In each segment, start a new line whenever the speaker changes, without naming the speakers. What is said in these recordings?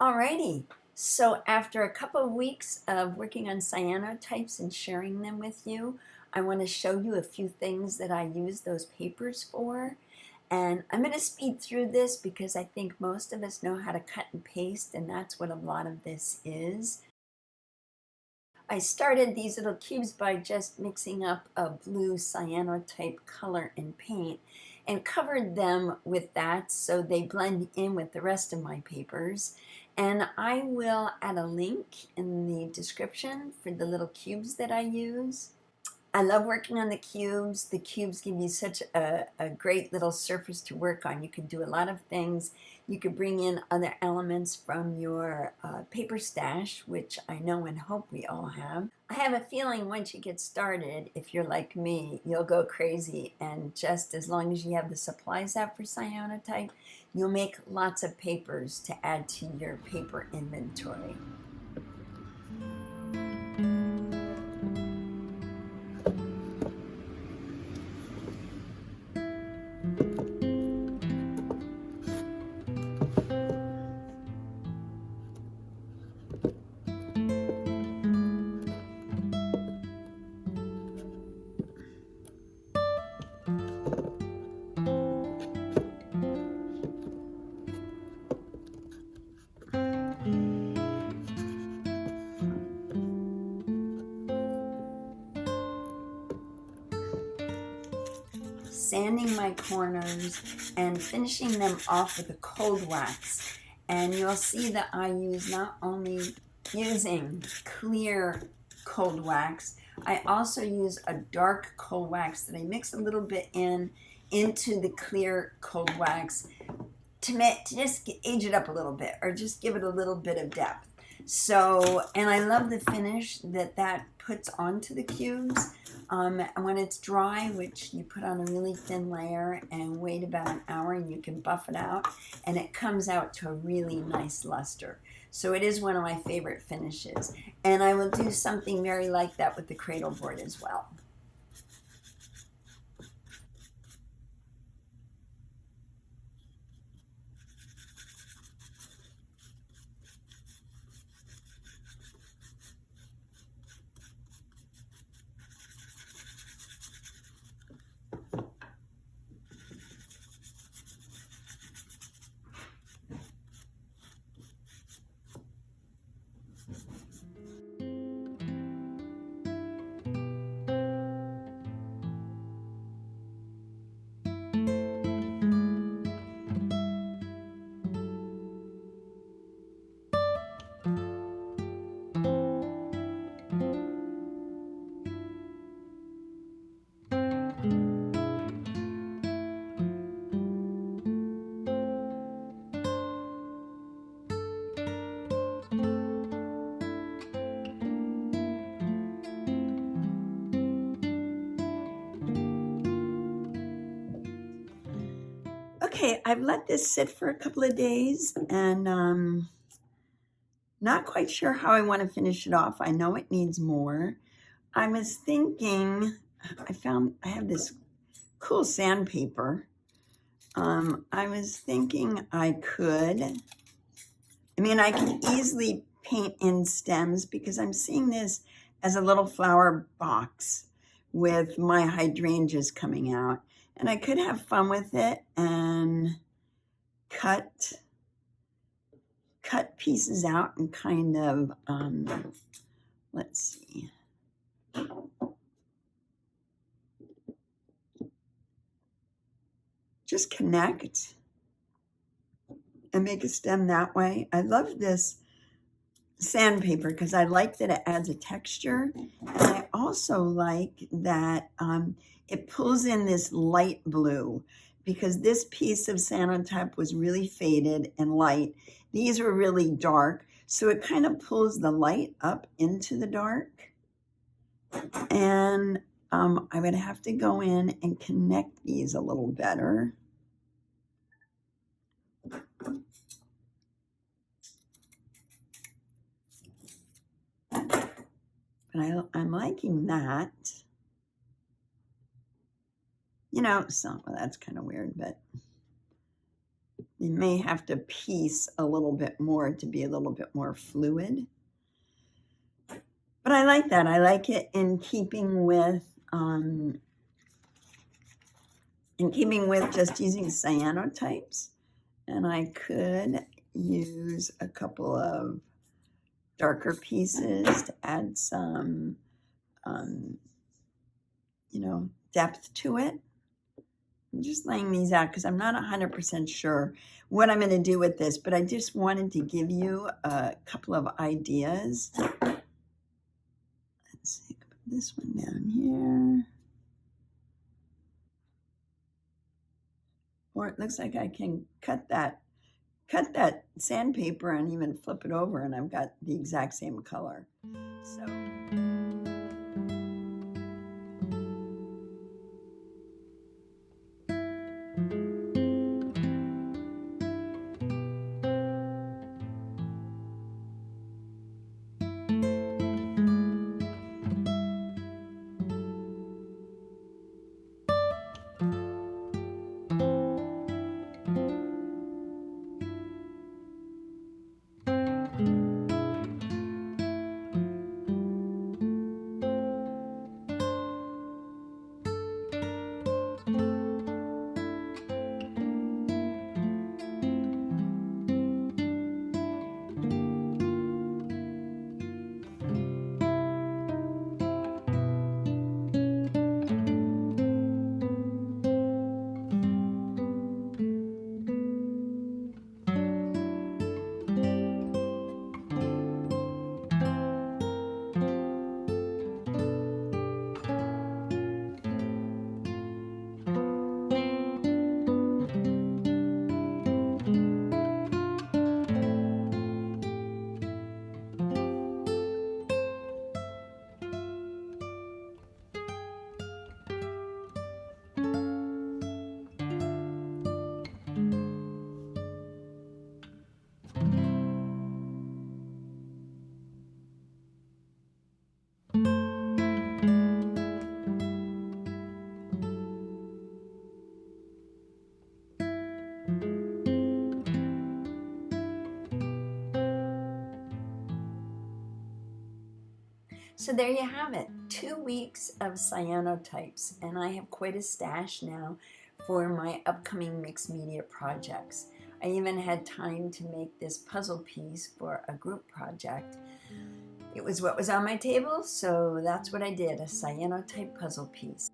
Alrighty, so after a couple of weeks of working on cyanotypes and sharing them with you, I want to show you a few things that I use those papers for. And I'm going to speed through this because I think most of us know how to cut and paste, and that's what a lot of this is. I started these little cubes by just mixing up a blue cyanotype color and paint and covered them with that so they blend in with the rest of my papers. And I will add a link in the description for the little cubes that I use. I love working on the cubes. The cubes give you such a great little surface to work on. You can do a lot of things. You could bring in other elements from your paper stash, which I know and hope we all have. I have a feeling once you get started, if you're like me, you'll go crazy. And just as long as you have the supplies out for cyanotype, you'll make lots of papers to add to your paper inventory. Sanding my corners and finishing them off with a cold wax. And you'll see that I use not only using clear cold wax, I also use a dark cold wax that I mix a little bit into the clear cold wax to just age it up a little bit or just give it a little bit of depth. So, and I love the finish that puts onto the cubes. And when it's dry, which you put on a really thin layer and wait about an hour and you can buff it out, and it comes out to a really nice luster. So it is one of my favorite finishes. And I will do something very like that with the cradle board as well. Okay, I've let this sit for a couple of days and not quite sure how I want to finish it off. I know it needs more. I was thinking, I have this cool sandpaper. I was thinking I could easily paint in stems because I'm seeing this as a little flower box with my hydrangeas coming out. And I could have fun with it and cut pieces out and kind of, let's see. Just connect and make a stem that way. I love this sandpaper because I like that it adds a texture. And I also like that it pulls in this light blue because this piece of Cyanotype was really faded and light. These were really dark. So it kind of pulls the light up into the dark. And I would have to go in and connect these a little better. But I'm liking that. You know, so well, that's kind of weird, but They may have to piece a little bit more to be a little bit more fluid. But I like that. I like it in keeping with just using cyanotypes. And I could use a couple of darker pieces to add some, depth to it. I'm just laying these out because I'm not 100% sure what I'm going to do with this, but I just wanted to give you a couple of ideas. Let's see, put this one down here. Or it looks like I can cut that sandpaper and even flip it over, and I've got the exact same color. So. So there you have it, 2 weeks of cyanotypes, and I have quite a stash now for my upcoming mixed media projects. I even had time to make this puzzle piece for a group project. It was what was on my table, so that's what I did, a cyanotype puzzle piece.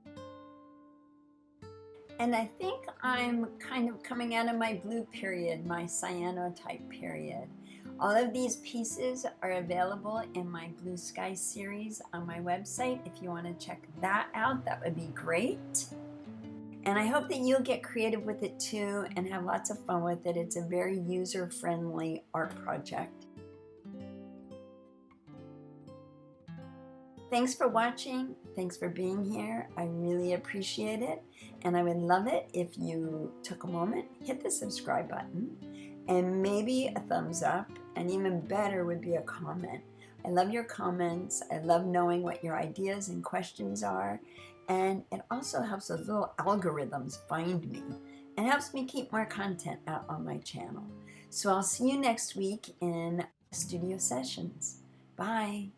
And I think I'm kind of coming out of my blue period, my cyanotype period. All of these pieces are available in my Blue Sky series on my website. If you want to check that out, that would be great. And I hope that you'll get creative with it too and have lots of fun with it. It's a very user-friendly art project. Thanks for watching. Thanks for being here. I really appreciate it. And I would love it if you took a moment, hit the subscribe button, and maybe a thumbs up, and even better would be a comment. I love your comments. I love knowing what your ideas and questions are. And it also helps those little algorithms find me and helps me keep more content out on my channel. So I'll see you next week in studio sessions. Bye.